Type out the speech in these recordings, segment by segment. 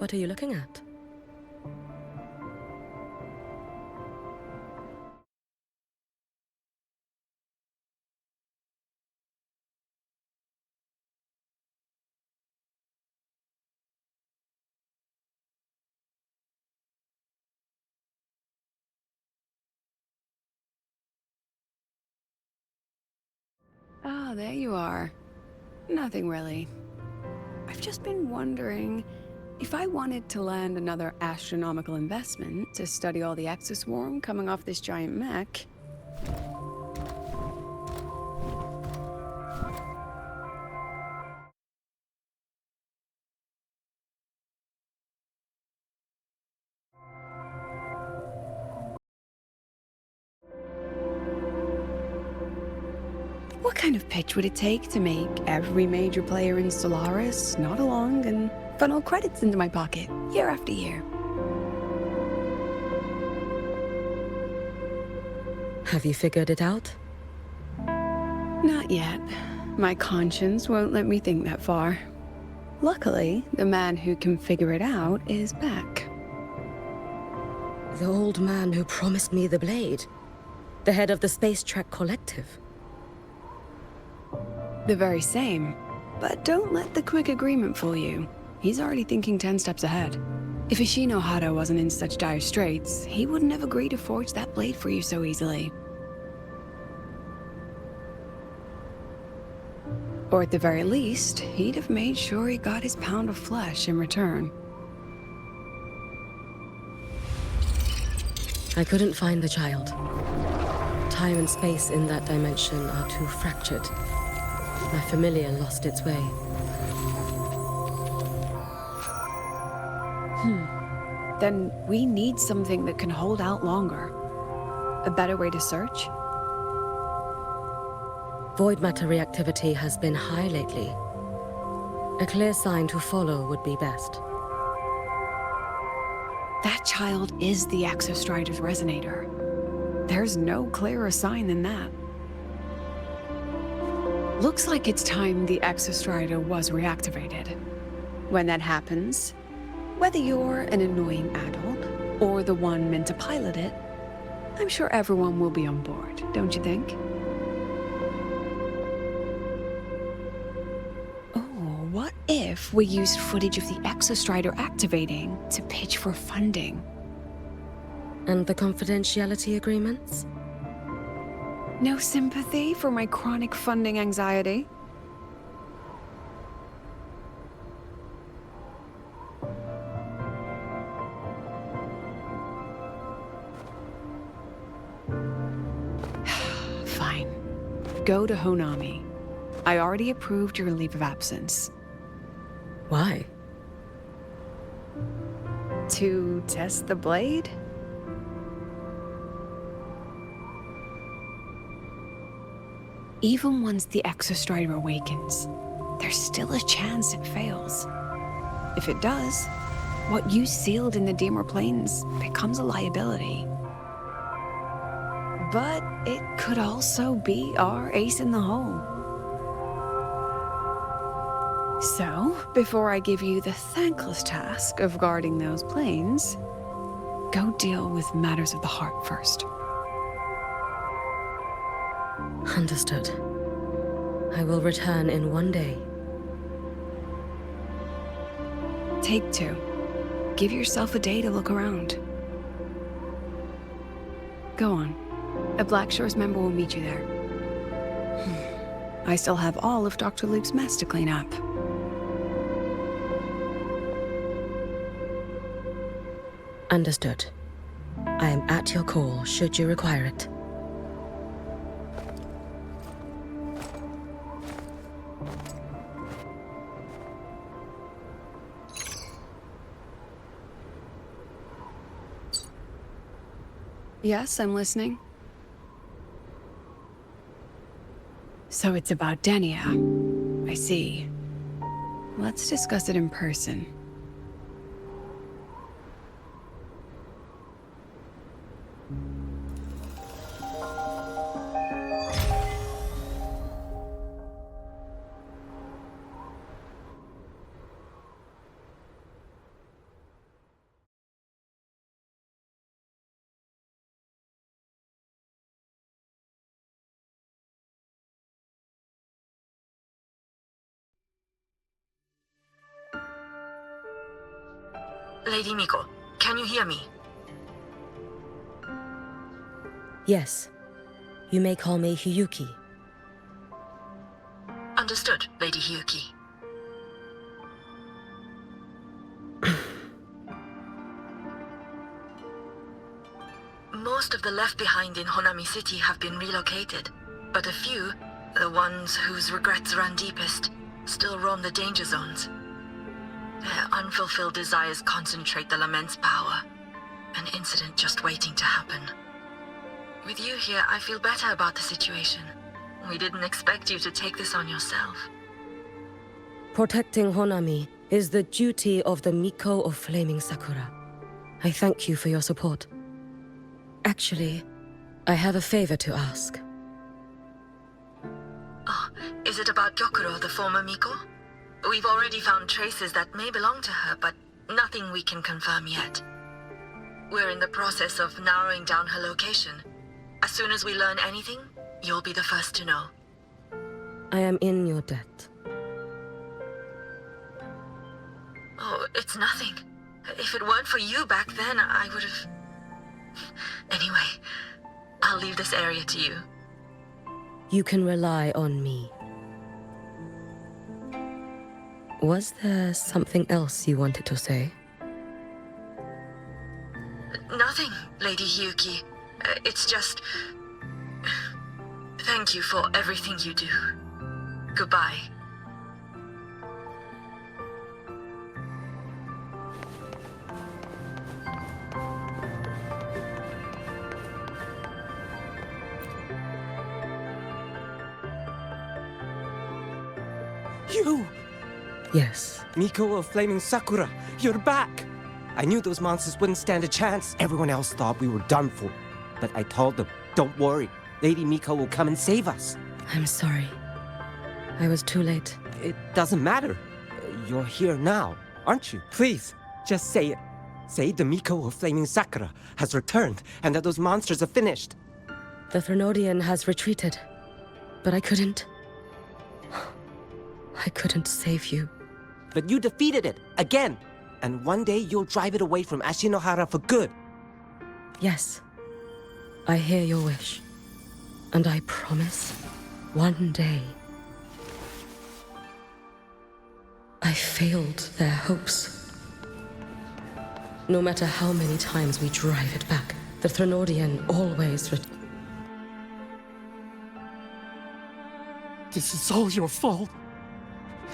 What are you looking at? Ah, there you are. Nothing really. I've just been wondering, if I wanted to land another astronomical investment to study all the exoswarm coming off this giant mech. What kind of pitch would it take to make every major player in Solaris nod along and funnel credits into my pocket year after year? Have you figured it out? Not yet. My conscience won't let me think that far. Luckily, the man who can figure it out is back. The old man who promised me the blade. The head of the Space Trek Collective. The very same. But don't let the quick agreement fool you. He's already thinking 10 steps ahead. If Ishino Hado wasn't in such dire straits, he wouldn't have agreed to forge that blade for you so easily. Or at the very least, he'd have made sure he got his pound of flesh in return. I couldn't find the child. Time and space in that dimension are too fractured. My familiar lost its way. Then we need something that can hold out longer. A better way to search? Void matter reactivity has been high lately. A clear sign to follow would be best. That child is the Exostrider's resonator. There's no clearer sign than that. Looks like it's time the Exostrider was reactivated. When that happens, whether you're an annoying adult or the one meant to pilot it, I'm sure everyone will be on board, don't you think? Oh, what if we used footage of the Exostrider activating to pitch for funding? And the confidentiality agreements? No sympathy for my chronic funding anxiety? Fine. Go to Honami. I already approved your leave of absence. Why? To test the blade? Even once the Exostrider awakens, there's still a chance it fails. If it does, what you sealed in the Dimmer Plains becomes a liability. But it could also be our ace in the hole. So, before I give you the thankless task of guarding those planes, go deal with matters of the heart first. Understood. I will return in one day. Take 2. Give yourself a day to look around. Go on. A Black Shores member will meet you there. I still have all of Dr. Luke's mess to clean up. Understood. I am at your call should you require it. Yes, I'm listening. So it's about Denia. I see. Let's discuss it in person. Lady Miko, can you hear me? Yes. You may call me Hiyuki. Understood, Lady Hiyuki. Most of the left behind in Honami City have been relocated, but a few, the ones whose regrets run deepest, still roam the danger zones. Their unfulfilled desires concentrate the lament's power. An incident just waiting to happen. With you here, I feel better about the situation. We didn't expect you to take this on yourself. Protecting Honami is the duty of the Miko of Flaming Sakura. I thank you for your support. Actually, I have a favor to ask. Oh, is it about Gyokuro, the former Miko? We've already found traces that may belong to her, but nothing we can confirm yet. We're in the process of narrowing down her location. As soon as we learn anything, you'll be the first to know. I am in your debt. Oh, it's nothing. If it weren't for you back then, I would have... Anyway, I'll leave this area to you. You can rely on me. Was there something else you wanted to say? Nothing, Lady Hiyuki. It's just... Thank you for everything you do. Goodbye. You! Yes. Miko of Flaming Sakura, you're back! I knew those monsters wouldn't stand a chance. Everyone else thought we were done for. But I told them, don't worry. Lady Miko will come and save us. I'm sorry. I was too late. It doesn't matter. You're here now, aren't you? Please, just say it. Say the Miko of Flaming Sakura has returned and that those monsters are finished. The Thrnodian has retreated, but I couldn't. I couldn't save you. But you defeated it, again. And one day you'll drive it away from Ashinohara for good. Yes. I hear your wish. And I promise, one day... I failed their hopes. No matter how many times we drive it back, the Thrnodian always This is all your fault.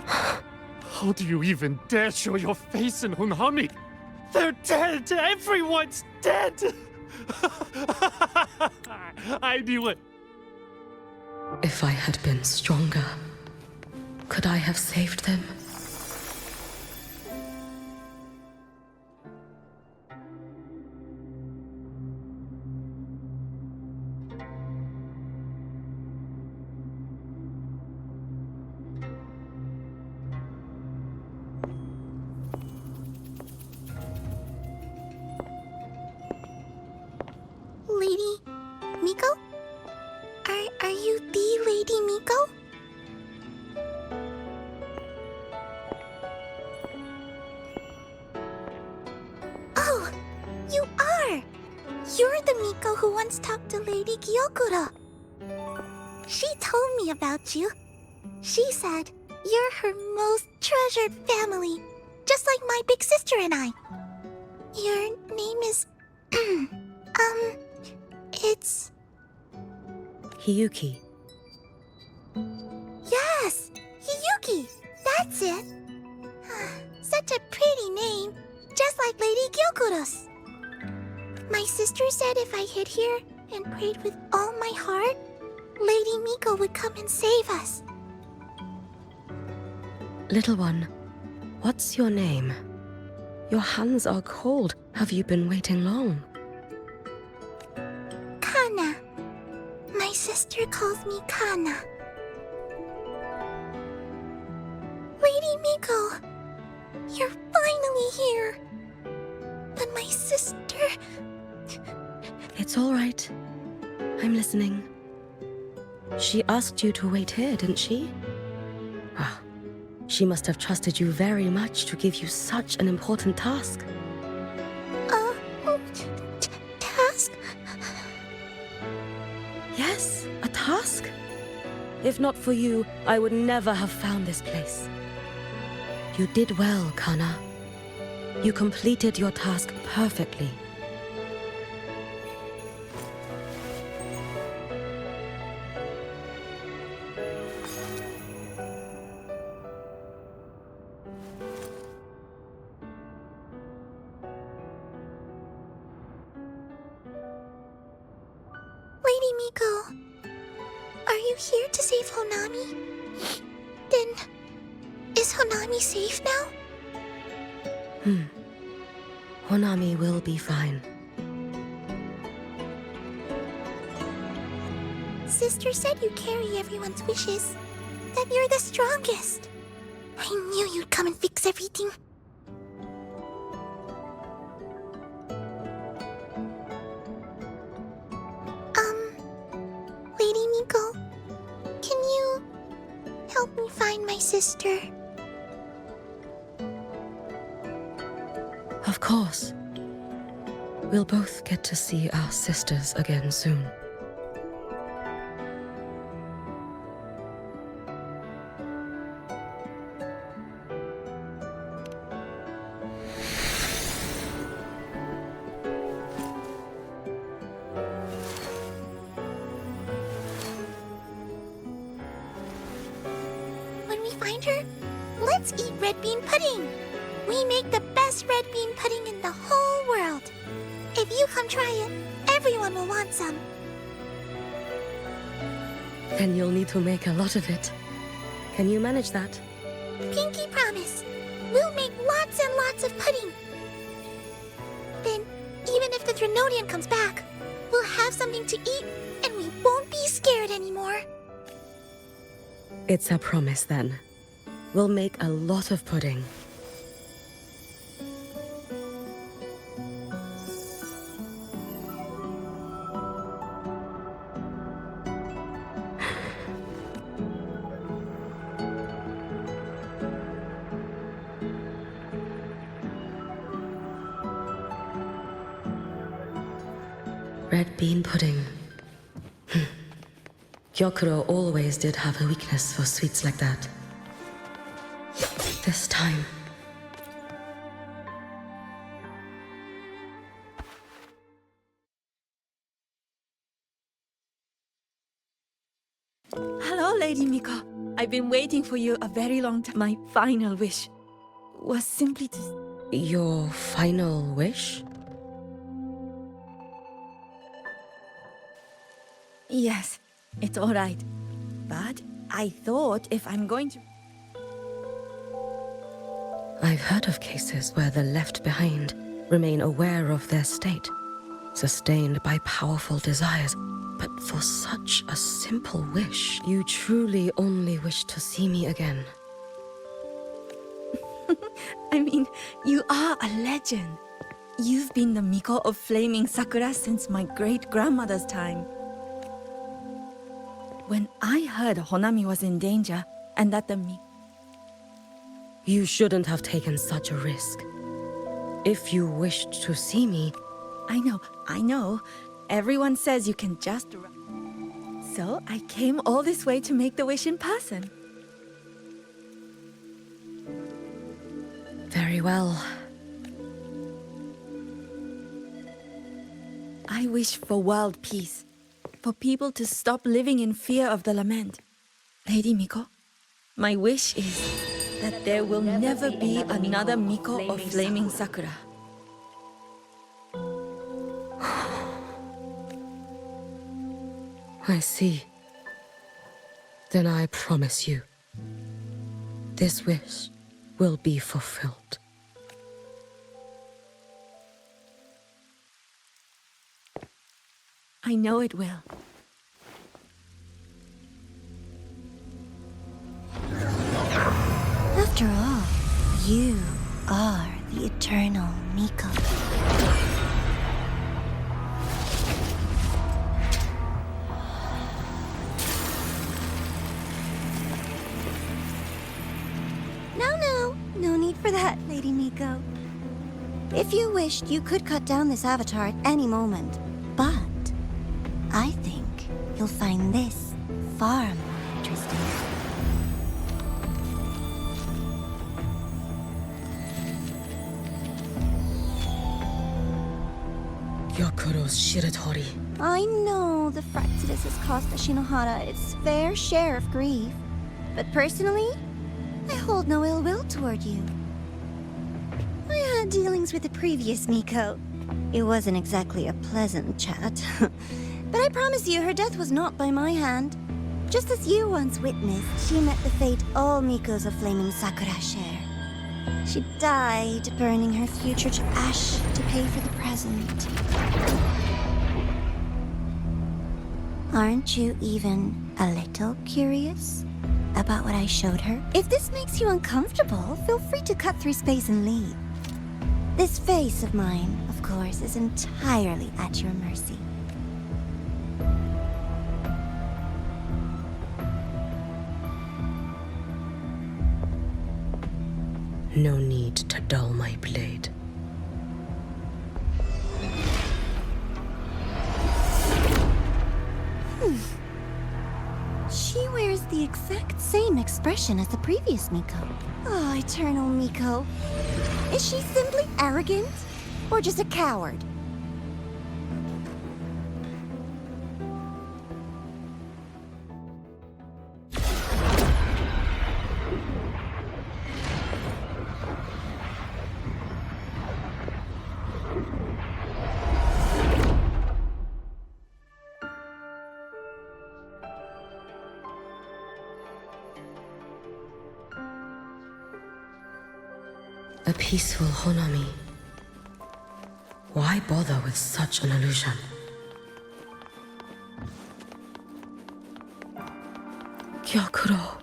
How do you even dare show your face in Honami? They're dead! Everyone's dead! I knew it. If I had been stronger, could I have saved them? Lady Miko? Are you the Lady Miko? Oh, you are! You're the Miko who once talked to Lady Gyokuro. She told me about you. She said you're her most treasured family, just like my big sister and I. Your name is... It's... Hiyuki. Yes! Hiyuki! That's it! Such a pretty name, just like Lady Gyokuro's. My sister said if I hid here and prayed with all my heart, Lady Miko would come and save us. Little one, what's your name? Your hands are cold. Have you been waiting long? Kana. My sister calls me Kana. Lady Miko, you're finally here. But my sister... It's all right. I'm listening. She asked you to wait here, didn't she? Ah, she must have trusted you very much to give you such an important task. If not for you, I would never have found this place. You did well, Kana. You completed your task perfectly. Lady Miko, are you here to save Honami? Then, is Honami safe now? Honami will be fine. Sister said you carry everyone's wishes, that you're the strongest. I knew you'd come and fix everything. Lady Miko, can you help me find my sister? Of course. We'll both get to see our sisters again soon. When we find her, let's eat red bean pudding. We make the best red bean pudding in the whole world. If you come try it, everyone will want some. Then you'll need to make a lot of it. Can you manage that? Pinky promise. We'll make lots and lots of pudding. Then, even if the Drenodian comes back, we'll have something to eat and we won't be scared anymore. It's a promise then. We'll make a lot of pudding. Red bean pudding. Gyokuro always did have a weakness for sweets like that. This time... Hello, Lady Miko. I've been waiting for you a very long time. My final wish was simply to... Your final wish? Yes, it's all right. But I thought if I'm going to... I've heard of cases where the left behind remain aware of their state, sustained by powerful desires. But for such a simple wish, you truly only wish to see me again. I mean, you are a legend. You've been the Miko of Flaming Sakura since my great-grandmother's time. When I heard Honami was in danger and that the You shouldn't have taken such a risk. If you wished to see me... I know. Everyone says you can just... So I came all this way to make the wish in person. Very well. I wish for world peace. For people to stop living in fear of the lament. Lady Miko, my wish is that there will never be another Miko of Flaming Sakura. I see. Then I promise you, this wish will be fulfilled. I know it will. After all, you are the eternal Miko. No need for that, Lady Miko. If you wished, you could cut down this avatar at any moment. But I think you'll find this far more interesting. Gyakuro's Shiratori. I know the fractidus has cost Ashinohara its fair share of grief. But personally, I hold no ill will toward you. I had dealings with the previous Miko. It wasn't exactly a pleasant chat. But I promise you, her death was not by my hand. Just as you once witnessed, she met the fate all Mikos of Flaming Sakura share. She died, burning her future to ash to pay for the present. Aren't you even a little curious about what I showed her? If this makes you uncomfortable, feel free to cut through space and leave. This face of mine, of course, is entirely at your mercy. No need to dull my blade. She wears the exact same expression as the previous Miko. Oh, eternal Miko. Is she simply arrogant? Or just a coward? A peaceful Honami. Why bother with such an illusion? Gyakuro.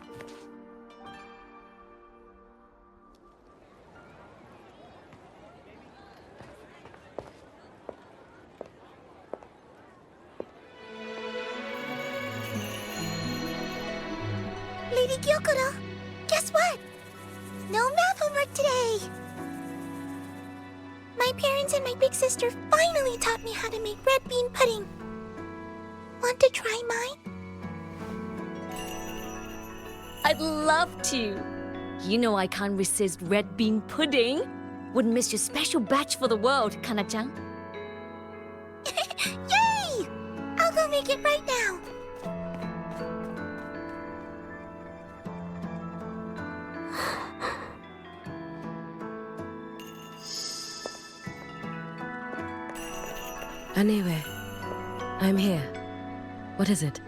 Lady Gyokuro, guess what? No math homework today! My parents and my big sister finally taught me how to make red bean pudding. Want to try mine? I'd love to. You know I can't resist red bean pudding. Wouldn't miss your special batch for the world, Kana-chan. Yay! I'll go make it right now. Anyway, I'm here. What is it?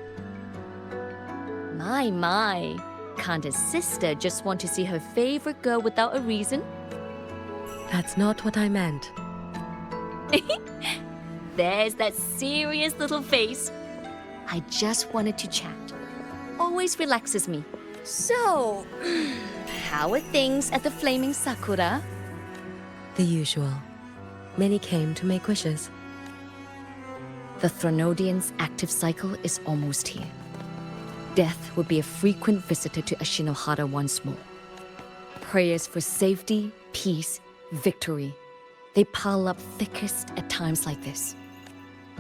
My. Can't a sister just want to see her favorite girl without a reason? That's not what I meant. There's that serious little face. I just wanted to chat. Always relaxes me. So, how are things at the Flaming Sakura? The usual. Many came to make wishes. The Thronodian's active cycle is almost here. Death will be a frequent visitor to Ashinohara once more. Prayers for safety, peace, victory. They pile up thickest at times like this.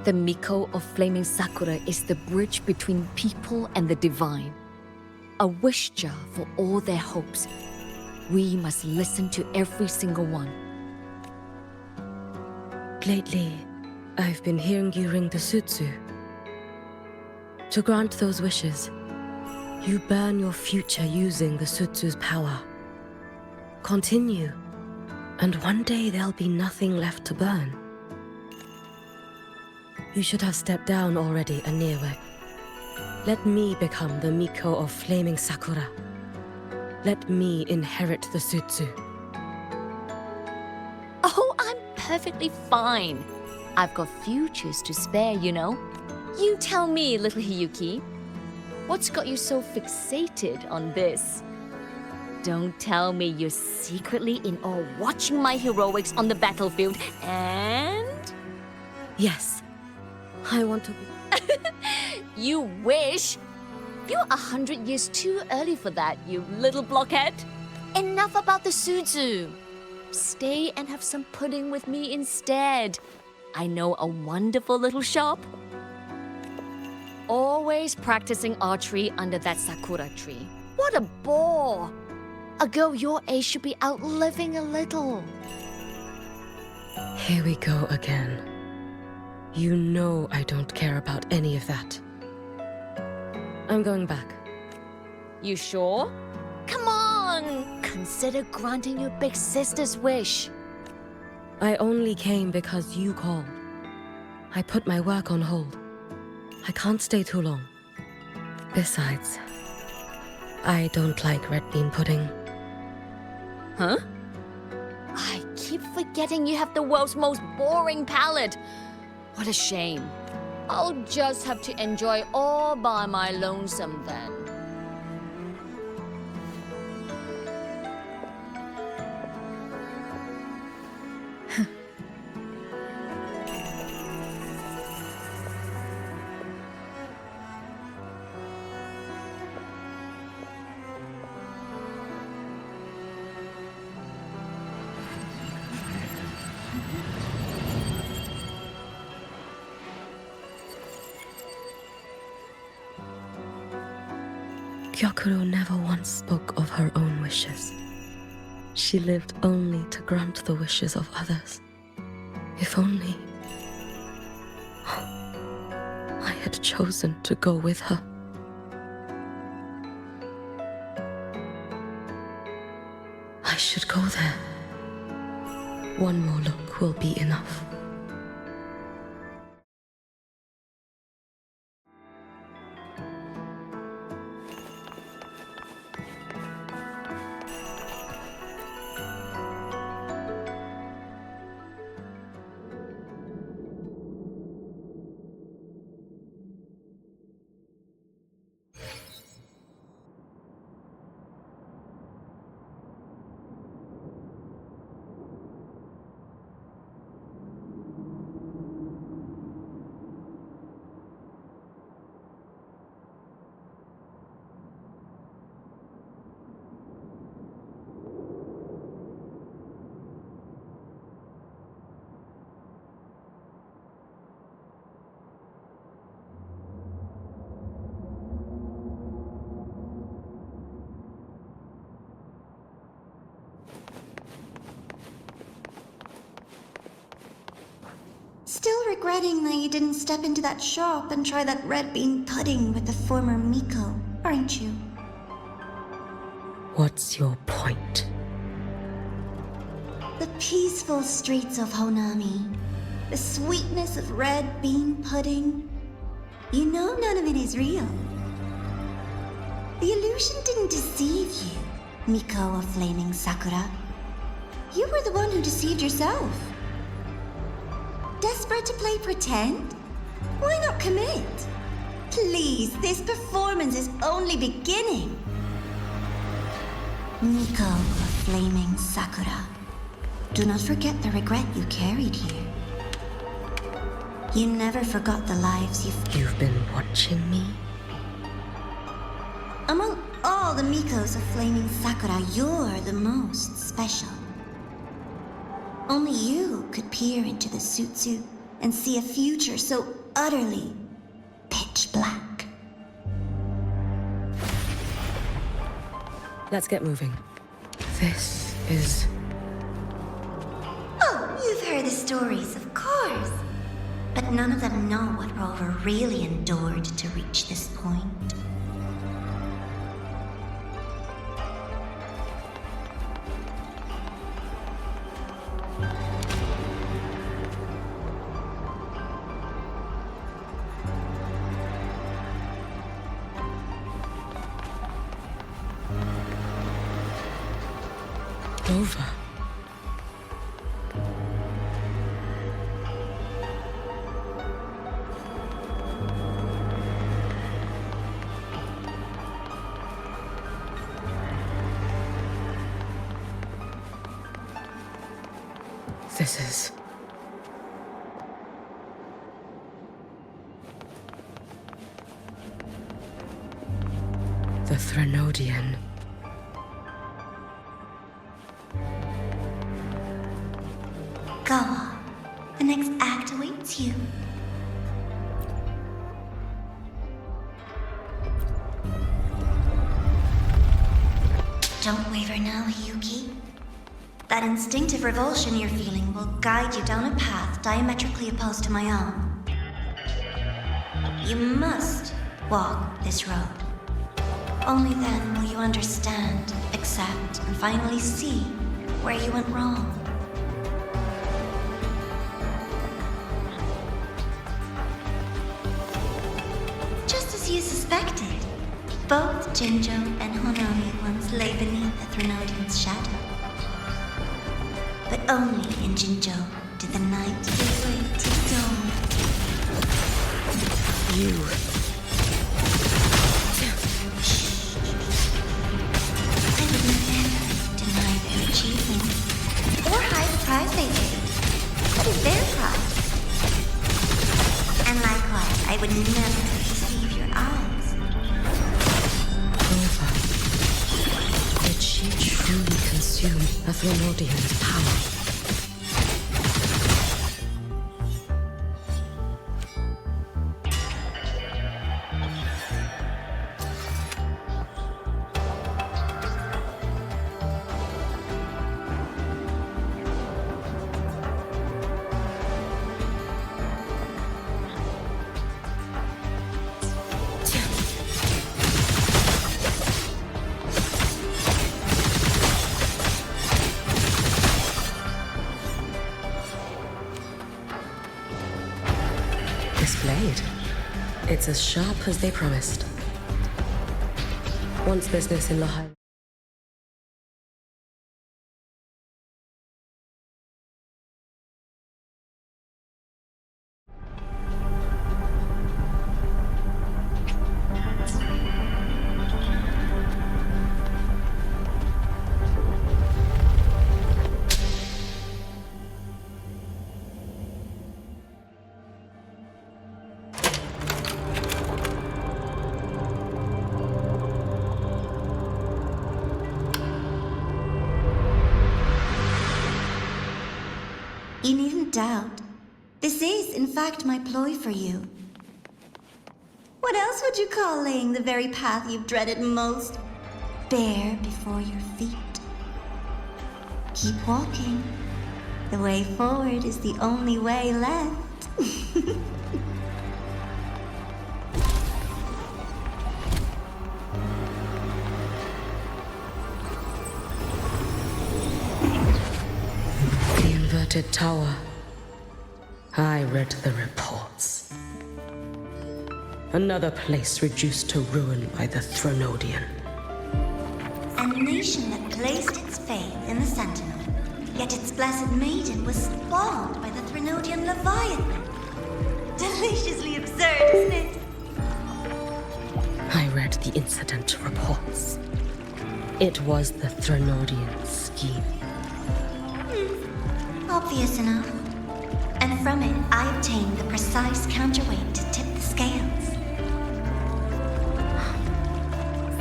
The Miko of Flaming Sakura is the bridge between people and the divine. A wish jar for all their hopes. We must listen to every single one. Lately, I've been hearing you ring the Sutsu. To grant those wishes, you burn your future using the Sutsu's power. Continue, and one day there'll be nothing left to burn. You should have stepped down already, Anewe. Let me become the Miko of Flaming Sakura. Let me inherit the Sutsu. Oh, I'm perfectly fine. I've got futures to spare, you know. You tell me, little Hiyuki. What's got you so fixated on this? Don't tell me you're secretly in awe watching my heroics on the battlefield and... Yes, I want to be... You wish? You're 100 years too early for that, you little blockhead. Enough about the Suzu. Stay and have some pudding with me instead. I know a wonderful little shop. Always practicing archery under that sakura tree. What a bore! A girl your age should be out living a little. Here we go again. You know I don't care about any of that. I'm going back. You sure? Come on! Consider granting your big sister's wish. I only came because you called. I put my work on hold. I can't stay too long. Besides, I don't like red bean pudding. Huh? I keep forgetting you have the world's most boring palate. What a shame. I'll just have to enjoy all by my lonesome then. Gyokuro never once spoke of her own wishes. She lived only to grant the wishes of others. If only I had chosen to go with her. I should go there. One more look will be enough. Still regretting that you didn't step into that shop and try that red bean pudding with the former Miko, aren't you? What's your point? The peaceful streets of Honami, the sweetness of red bean pudding. You know none of it is real. The illusion didn't deceive you, Miko of Flaming Sakura. You were the one who deceived yourself. Desperate to play pretend? Why not commit? Please, this performance is only beginning. Miko of Flaming Sakura, do not forget the regret you carried here. You never forgot the lives You've been watching me? Among all the Mikos of Flaming Sakura, you're the most special. Only you could peer into the Sutsu and see a future so utterly pitch black. Let's get moving. This is... Oh, you've heard the stories, of course. But none of them know what Rover really endured to reach this point. Rover. This is... the Threnodian. Go on. The next act awaits you. Don't waver now, Yuki. That instinctive revulsion you're feeling will guide you down a path diametrically opposed to my own. You must walk this road. Only then will you understand, accept, and finally see where you went wrong. Just as you suspected, both Jinjo and Honami once lay beneath the Threnodian's shadow. But only in Jinjo did the night give way to dawn. You. I would never deny their achievement, or hide the prize they gave. That is their prize. And likewise, I would never deceive your eyes. Rover. Did she truly consume a Threnodian's power? This blade, it's as sharp as they promised. Once business in Lahai. You needn't doubt. This is, in fact, my ploy for you. What else would you call laying the very path you've dreaded most bare before your feet? Keep walking. The way forward is the only way left. The inverted tower. I read the reports. Another place reduced to ruin by the Threnodian. A nation that placed its faith in the Sentinel, yet its blessed maiden was spawned by the Threnodian Leviathan. Deliciously absurd, isn't it? I read the incident reports. It was the Threnodian scheme. Obvious enough. And from it, I obtained the precise counterweight to tip the scales.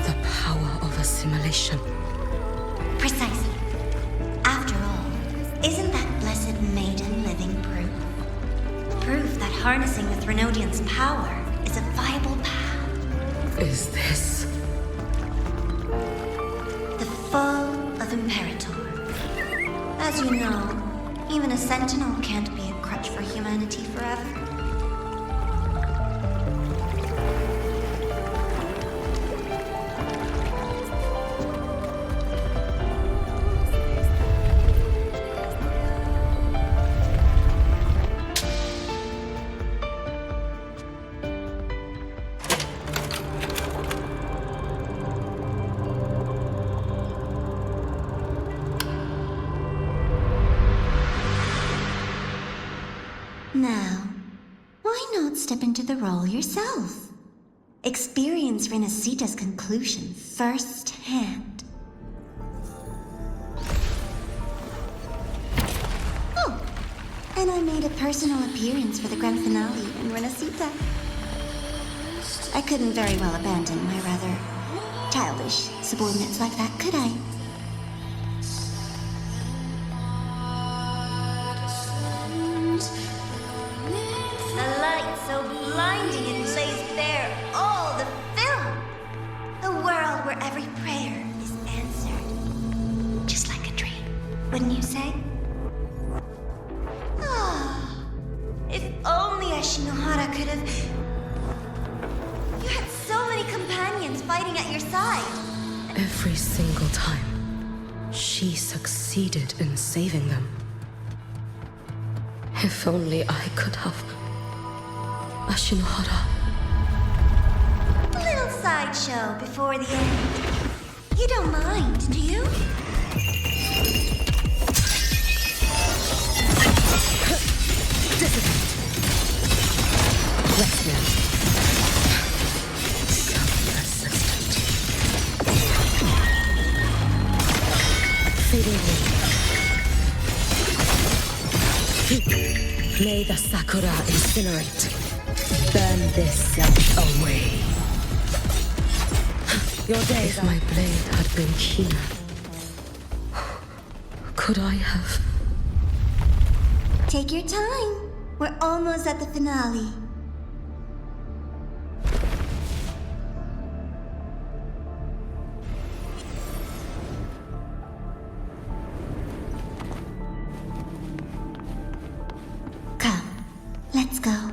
The power of assimilation. Precisely. After all, isn't that blessed maiden living proof? Proof that harnessing the Threnodian's power is a viable path. Is this The fall of Imperator. As you know, even a sentinel can't be a crutch for humanity forever. Now, why not step into the role yourself? Experience Renacita's conclusion firsthand. Oh, and I made a personal appearance for the grand finale in Renacita. I couldn't very well abandon my rather childish subordinates like that, could I? A light so blinding it lays bare all the film. A world where every prayer is answered. Just like a dream, wouldn't you say? Ah, if only Ashinohara could have at your side. Every single time, she succeeded in saving them. If only I could have. Ashinohara. Little sideshow before the end. You don't mind, do you? Dissipate. Rest now. So persistent. Fading wind. May the sakura incinerate. Burn this self away. Your days. If my blade had been keener, could I have? Take your time. We're almost at the finale. Come, let's go.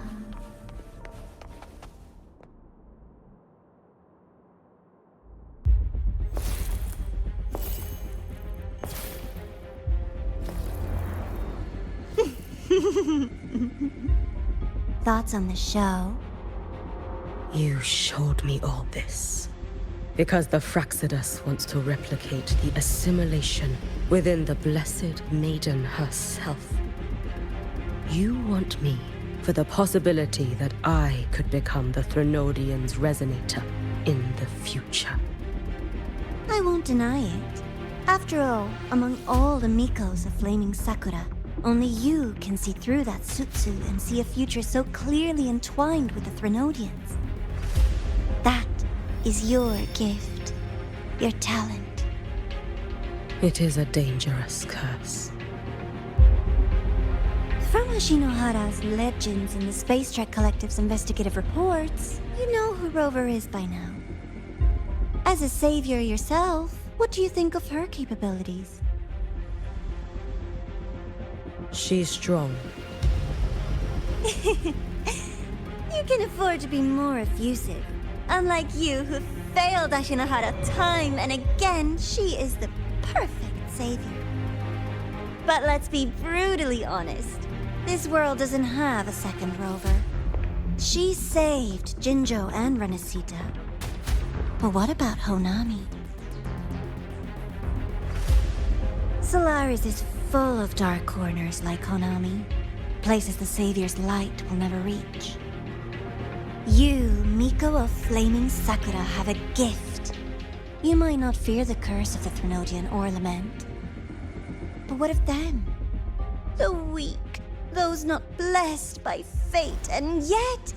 Thoughts on the show? You showed me all this because the Fraxidus wants to replicate the assimilation within the Blessed Maiden herself. You want me for the possibility that I could become the Threnodian's resonator in the future. I won't deny it. After all, among all the Mikos of Flaming Sakura, only you can see through that Sutsu and see a future so clearly entwined with the Threnodians. That is your gift, your talent. It is a dangerous curse. From Ashinohara's legends in the Space Trek Collective's investigative reports, you know who Rover is by now. As a savior yourself, what do you think of her capabilities? She's strong. You can afford to be more effusive. Unlike you, who failed Ashinohara time and again, she is the perfect savior. But let's be brutally honest. This world doesn't have a second Rover. She saved Jinjo and Renesita. But what about Honami? Solaris is full of dark corners like Honami. Places the Savior's light will never reach. You, Miko of Flaming Sakura, have a gift. You might not fear the curse of the Threnodian or Lament. But what of them? The weak, those not blessed by fate, and yet,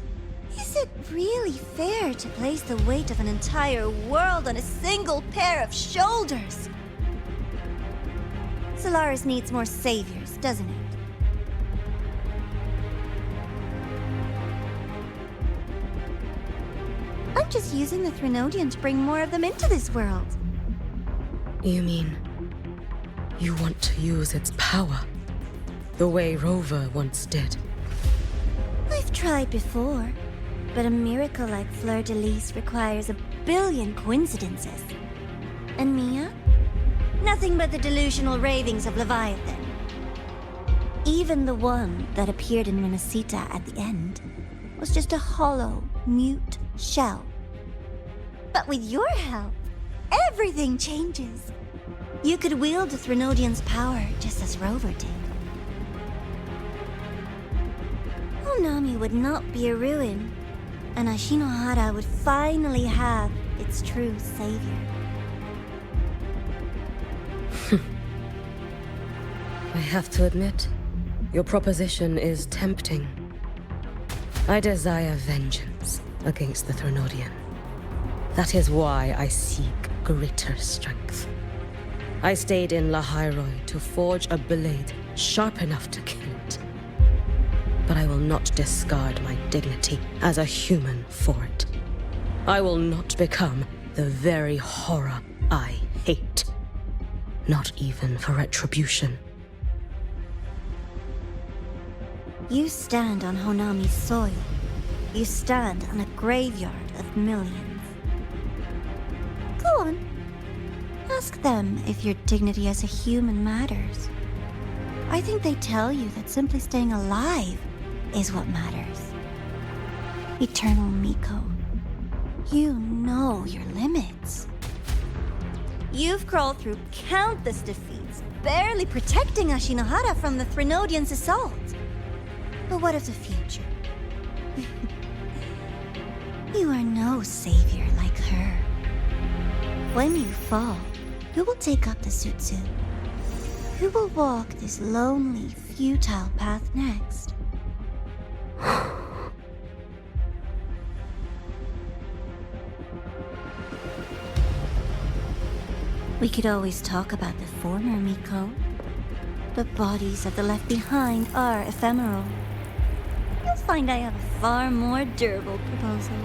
is it really fair to place the weight of an entire world on a single pair of shoulders? Solaris needs more saviors, doesn't it? I'm just using the Threnodian to bring more of them into this world. You mean you want to use its power the way Rover once did? I've tried before, but a miracle like Fleur-de-Lis requires a billion coincidences. And Mia? Nothing but the delusional ravings of Leviathan. Even the one that appeared in Renesita at the end was just a hollow, mute shell. But with your help, everything changes. You could wield the Threnodian's power just as Rover did. Honami would not be a ruin, and Ashinohara would finally have its true savior. I have to admit, your proposition is tempting. I desire vengeance against the Threnodian. That is why I seek greater strength. I stayed in Lahairoi to forge a blade sharp enough to kill it. But I will not discard my dignity as a human for it. I will not become the very horror I hate. Not even for retribution. You stand on Honami's soil. You stand on a graveyard of millions. on. Ask them if your dignity as a human matters. I think they tell you that simply staying alive is what matters. Eternal Miko, you know your limits. You've crawled through countless defeats, barely protecting Ashinohara from the Threnodians' assault. But what of the future? You are no savior like her. When you fall, who will take up the Sutsu? Who will walk this lonely, futile path next? We could always talk about the former Miko. The bodies of the left behind are ephemeral. You'll find I have a far more durable proposal.